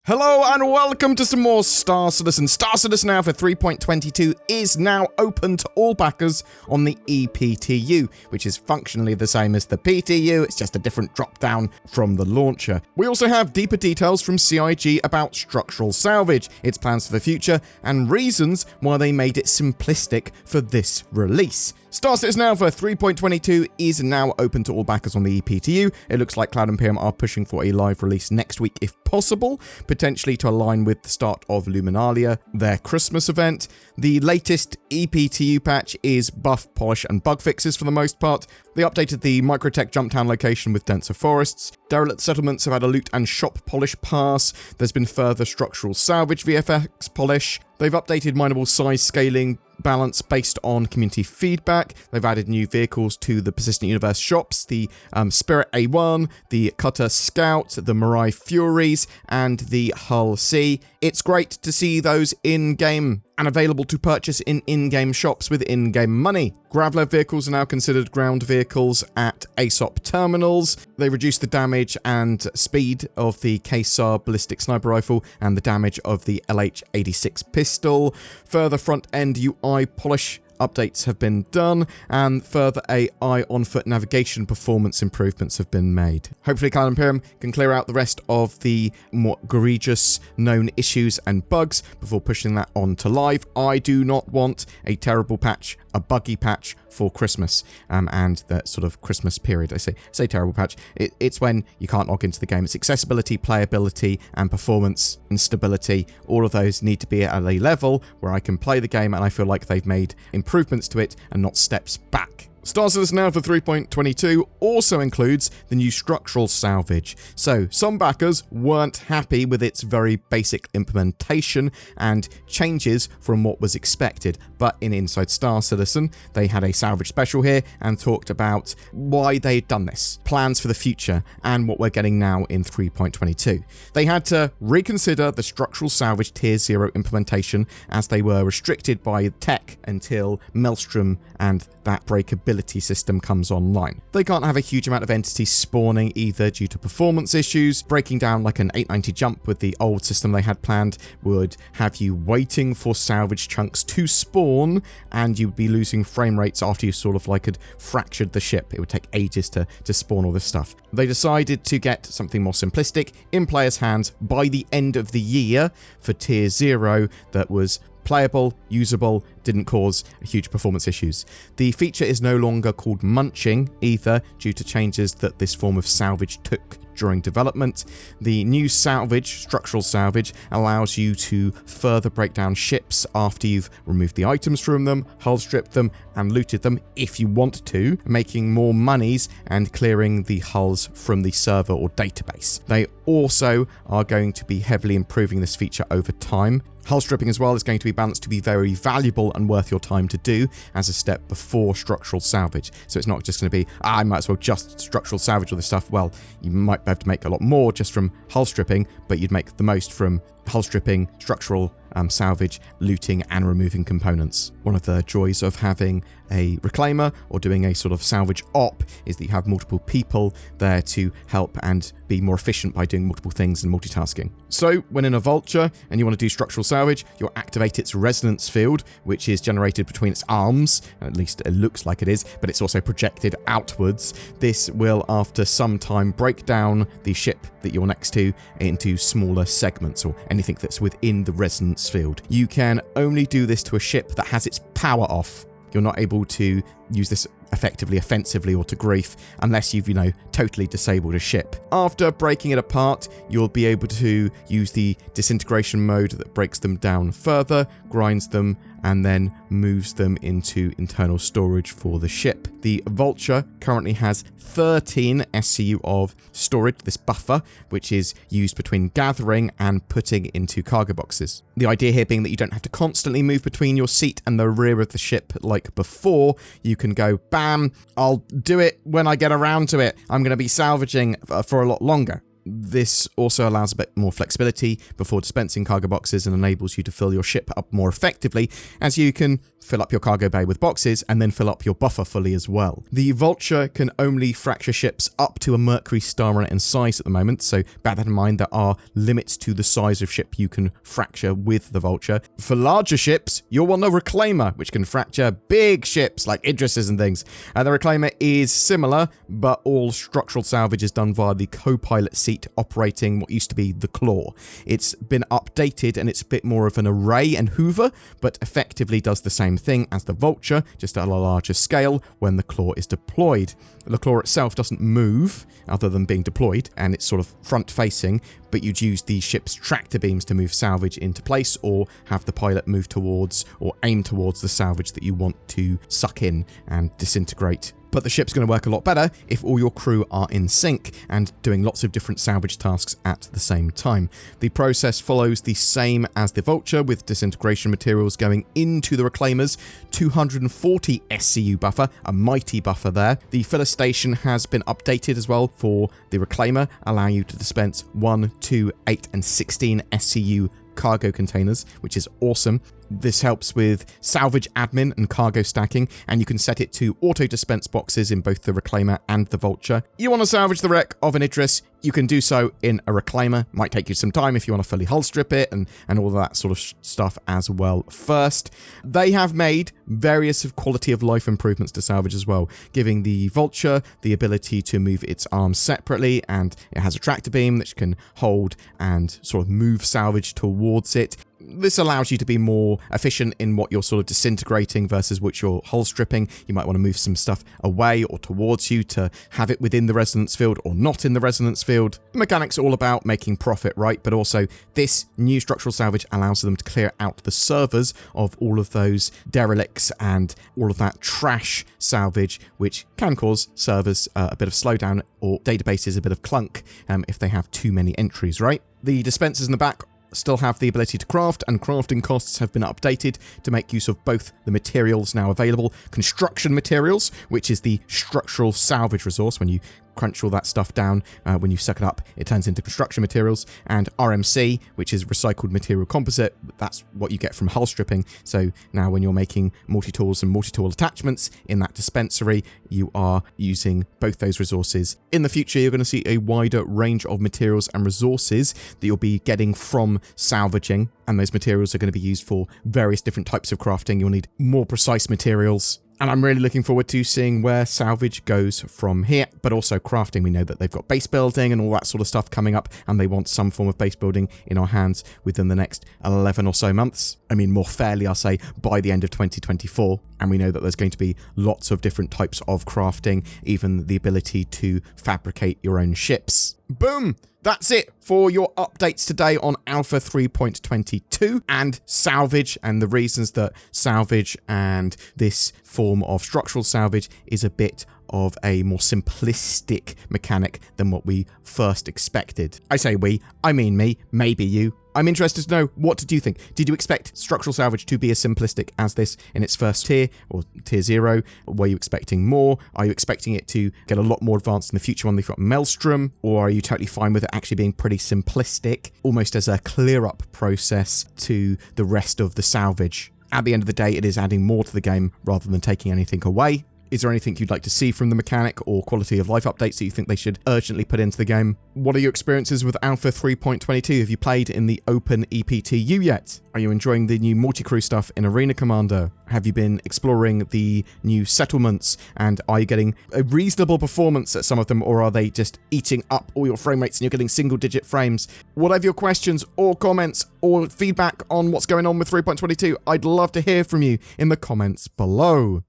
Hello and welcome to some more Star Citizen. Star Citizen now for 3.22 is now open to all backers on the EPTU, which is functionally the same as the PTU, it's just a different drop-down from the launcher. We also have deeper details from CIG about structural salvage, its plans for the future, and reasons why they made it simplistic for this release. Star Citizen now for 3.22 is now open to all backers on the EPTU. It looks like Cloud Imperium are pushing for a live release next week if possible, potentially to align with the start of Lumberyard, their Christmas event. The latest EPTU patch is buff, polish, and bug fixes for the most part. They updated the Microtech Jumptown location with denser forests. Derelict settlements have had a loot and shop polish pass. There's been further structural salvage VFX polish. They've updated mineable size scaling balance based on community feedback. They've added new vehicles to the Persistent Universe shops, the Spirit A1, the Cutter Scout, the Mirai Furies, and the Hull C. It's great to see those in-game and available to purchase in in-game shops with in-game money. Graveler vehicles are now considered ground vehicles at ASOP terminals. They reduced the damage and speed of the KSAR ballistic sniper rifle and the damage of the LH-86 pistol. Further front-end UI polish updates have been done, and further AI on-foot navigation performance improvements have been made. Hopefully Cloud Imperium can clear out the rest of the more egregious known issues and bugs before pushing that on to live. I do not want a terrible patch, a buggy patch for Christmas, and the sort of Christmas period. I say terrible patch. It's when you can't log into the game. It's accessibility, playability, and performance and stability. All of those need to be at a level where I can play the game and I feel like they've made improvements to it and not steps back. Star Citizen now for 3.22 also includes the new structural salvage. So, some backers weren't happy with its very basic implementation and changes from what was expected. But in Inside Star Citizen, they had a salvage special here and talked about why they'd done this, plans for the future, and what we're getting now in 3.22. They had to reconsider the structural salvage Tier 0 implementation as they were restricted by tech until Maelstrom and that breakability system comes online. They can't have a huge amount of entities spawning either due to performance issues. Breaking down like an 890 jump with the old system they had planned would have you waiting for salvage chunks to spawn, and you'd be losing frame rates after you sort of like had fractured the ship. It would take ages to spawn all this stuff. They decided to get something more simplistic in players' hands by the end of the year for Tier 0 that was playable, usable, didn't cause huge performance issues. The feature is no longer called munching either, due to changes that this form of salvage took during development. The new salvage, structural salvage, allows you to further break down ships after you've removed the items from them, hull stripped them, and looted them if you want to, making more monies and clearing the hulls from the server or database. They also are going to be heavily improving this feature over time. Hull stripping as well is going to be balanced to be very valuable and worth your time to do as a step before structural salvage. So it's not just going to be, I might as well just structural salvage all this stuff. Well, you might have to make a lot more just from hull stripping, but you'd make the most from hull stripping, structural salvage, looting, and removing components. One of the joys of having a reclaimer or doing a sort of salvage op is that you have multiple people there to help and be more efficient by doing multiple things and multitasking. So when in a vulture and you want to do structural salvage, you'll activate its resonance field, which is generated between its arms, at least it looks like it is, but it's also projected outwards. This will, after some time, break down the ship that you're next to into smaller segments or anything that's within the resonance field. You can only do this to a ship that has its power off. You're not able to use this effectively offensively or to grief unless you've, totally disabled a ship. After breaking it apart, you'll be able to use the disintegration mode that breaks them down further, grinds them, and then moves them into internal storage for the ship. The Vulture currently has 13 SCU of storage, this buffer, which is used between gathering and putting into cargo boxes. The idea here being that you don't have to constantly move between your seat and the rear of the ship like before. You can go, bam, I'll do it when I get around to it. I'm going to be salvaging for a lot longer. This also allows a bit more flexibility before dispensing cargo boxes and enables you to fill your ship up more effectively, as you can fill up your cargo bay with boxes and then fill up your buffer fully as well. The Vulture can only fracture ships up to a Mercury star run in size at the moment, so bear that in mind. There are limits to the size of ship you can fracture with the Vulture. For larger ships, you'll want a Reclaimer, which can fracture big ships like Idrises and things. The Reclaimer is similar, but all structural salvage is done via the co-pilot seat operating what used to be the Claw. It's been updated and it's a bit more of an array and hoover, but effectively does the same thing as the Vulture, just at a larger scale when the Claw is deployed. The Claw itself doesn't move other than being deployed, and it's sort of front facing, but you'd use the ship's tractor beams to move salvage into place, or have the pilot move towards or aim towards the salvage that you want to suck in and disintegrate. But the ship's going to work a lot better if all your crew are in sync and doing lots of different salvage tasks at the same time. The process follows the same as the Vulture, with disintegration materials going into the Reclaimers, 240 SCU buffer, a mighty buffer there. The filler station has been updated as well for the Reclaimer, allowing you to dispense 1, 2, 8 and 16 SCU cargo containers, which is awesome. This helps with salvage admin and cargo stacking, and you can set it to auto-dispense boxes in both the Reclaimer and the Vulture. You want to salvage the wreck of an Idris, you can do so in a Reclaimer. Might take you some time if you want to fully hull strip it and all of that sort of stuff as well first. They have made various quality of life improvements to salvage as well, giving the Vulture the ability to move its arms separately, and it has a tractor beam that can hold and sort of move salvage towards it. This allows you to be more efficient in what you're sort of disintegrating versus what you're hull stripping. You might want to move some stuff away or towards you to have it within the resonance field or not in the resonance field. The mechanic's all about making profit, right? But also this new structural salvage allows them to clear out the servers of all of those derelicts and all of that trash salvage, which can cause servers a bit of slowdown or databases a bit of clunk if they have too many entries, right? The dispensers in the back still have the ability to craft, and crafting costs have been updated to make use of both the materials now available: construction materials, which is the structural salvage resource. When you crunch all that stuff down, when you suck it up, it turns into construction materials, and RMC, which is recycled material composite. That's what you get from hull stripping. So now when you're making multi-tools and multi-tool attachments in that dispensary, you are using both those resources. In the future, you're going to see a wider range of materials and resources that you'll be getting from salvaging, and those materials are going to be used for various different types of crafting. You'll need more precise materials, and I'm really looking forward to seeing where salvage goes from here, but also crafting. We know that they've got base building and all that sort of stuff coming up, and they want some form of base building in our hands within the next 11 or so months. I mean, more fairly, I'll say, by the end of 2024. And we know that there's going to be lots of different types of crafting, even the ability to fabricate your own ships. Boom! That's it for your updates today on Alpha 3.22 and salvage, and the reasons that salvage and this form of structural salvage is a bit of a more simplistic mechanic than what we first expected. I say we, I mean me, maybe you. I'm interested to know, what did you think? Did you expect structural salvage to be as simplistic as this in its first tier, or tier 0? Were you expecting more? Are you expecting it to get a lot more advanced in the future when they've got Maelstrom? Or are you totally fine with it actually being pretty simplistic, almost as a clear-up process to the rest of the salvage? At the end of the day, it is adding more to the game rather than taking anything away. Is there anything you'd like to see from the mechanic or quality of life updates that you think they should urgently put into the game? What are your experiences with Alpha 3.22? Have you played in the open EPTU yet? Are you enjoying the new multi-crew stuff in Arena Commander? Have you been exploring the new settlements, and are you getting a reasonable performance at some of them, or are they just eating up all your frame rates and you're getting single-digit frames? Whatever your questions or comments or feedback on what's going on with 3.22, I'd love to hear from you in the comments below.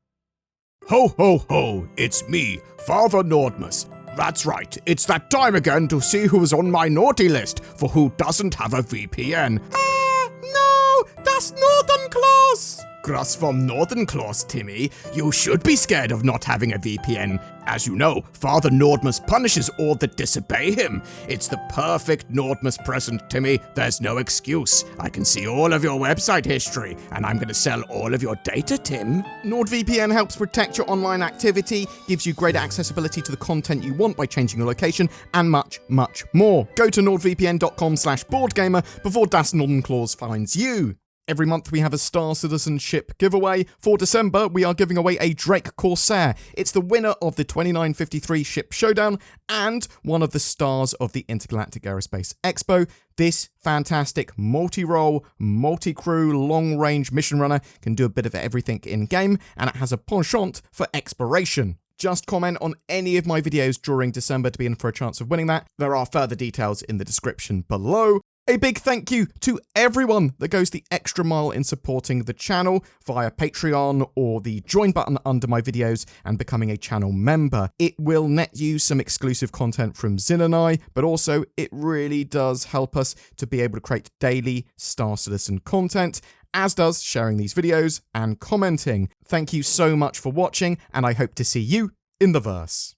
Ho ho ho, it's me, Father Nordmus. That's right, it's that time again to see who's on my naughty list for who doesn't have a VPN. No, that's Gross Northern Claws! Gross from Northern Claws, Timmy. You should be scared of not having a VPN. As you know, Father Nordmus punishes all that disobey him. It's the perfect Nordmus present, Timmy. There's no excuse. I can see all of your website history, and I'm going to sell all of your data, Tim. NordVPN helps protect your online activity, gives you greater accessibility to the content you want by changing your location, and much, much more. Go to nordvpn.com/BoredGamer before Das Northern Claws finds you. Every month we have a Star Citizen ship giveaway. For December, we are giving away a Drake Corsair. It's the winner of the 2953 Ship Showdown and one of the stars of the Intergalactic Aerospace Expo. This fantastic multi-role, multi-crew, long-range mission runner can do a bit of everything in-game, and it has a penchant for exploration. Just comment on any of my videos during December to be in for a chance of winning that. There are further details in the description below. A big thank you to everyone that goes the extra mile in supporting the channel via Patreon or the join button under my videos and becoming a channel member. It will net you some exclusive content from Zin and I, but also it really does help us to be able to create daily Star Citizen content, as does sharing these videos and commenting. Thank you so much for watching, and I hope to see you in the verse.